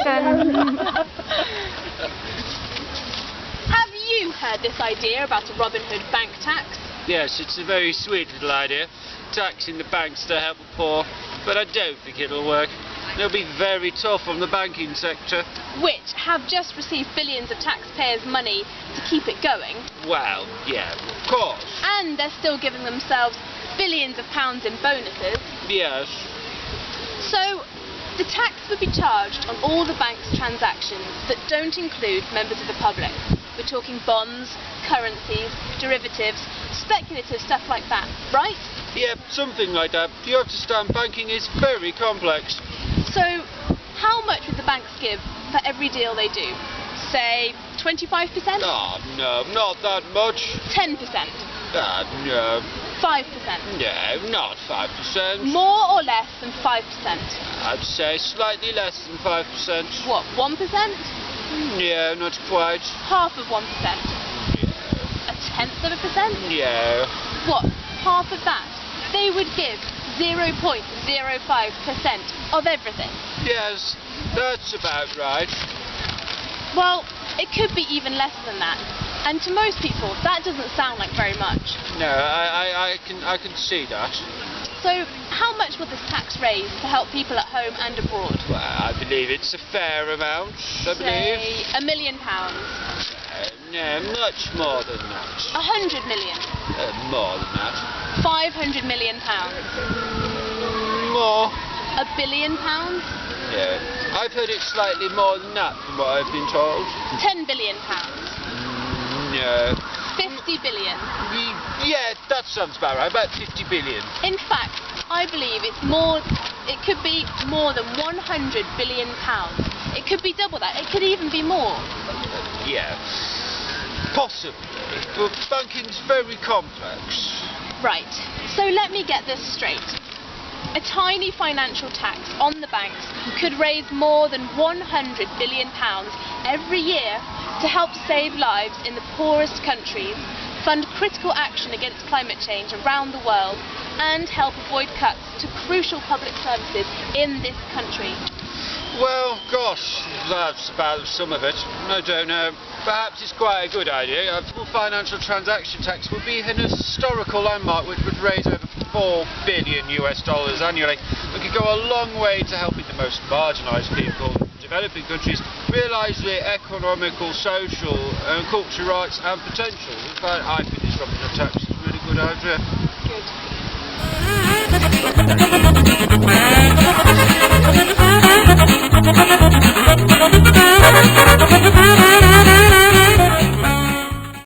Have you heard this idea about a Robin Hood bank tax? Yes, it's a very sweet little idea, taxing the banks to help the poor, but I don't think it'll work. They'll be very tough on the banking sector. Which have just received billions of taxpayers' money to keep it going. Well, yeah, of course. And they're still giving themselves billions of pounds in bonuses. Yes. So, the tax would be charged on all the bank's transactions that don't include members of the public. We're talking bonds, currencies, derivatives, speculative stuff like that, right? Yeah, something like that. You understand, banking is very complex. So, how much would the banks give for every deal they do? Say, 25%? Oh, no, not that much. 10%? No. 5%? No, not 5%. More or less than 5%? I'd say slightly less than 5%. What, 1%? Yeah, not quite. Half of 1%? A tenth of a percent? Yeah. What, half of that? They would give 0.05% of everything. Yes, that's about right. Well, it could be even less than that. And to most people, that doesn't sound like very much. No, I can see that. So, how much will this tax raise to help people at home and abroad? Well, I believe it's a fair amount, I believe. Say, £1 million. No, much more than that. 100 million. More than that. 500 million pounds. More. £1 billion? Yeah. I've heard it's slightly more than that from what I've been told. £10 billion. No. 50 billion. Yeah, that sounds about right. About 50 billion. In fact, I believe it's more. It could be more than 100 billion pounds. It could be double that. It could even be more. Yeah. Possibly. But banking's very complex. Right. So let me get this straight. A tiny financial tax on the banks could raise more than 100 billion pounds every year to help save lives in the poorest countries, fund critical action against climate change around the world, and help avoid cuts to crucial public services in this country. Well, gosh, that's about some of it. I don't know. Perhaps it's quite a good idea. A full financial transaction tax would be an historical landmark which would raise over $4 billion annually. It could go a long way to helping the most marginalised people in developing countries realise their economical, social and cultural rights and potential. In fact, I think this Robin Hood tax is a really good idea. Good.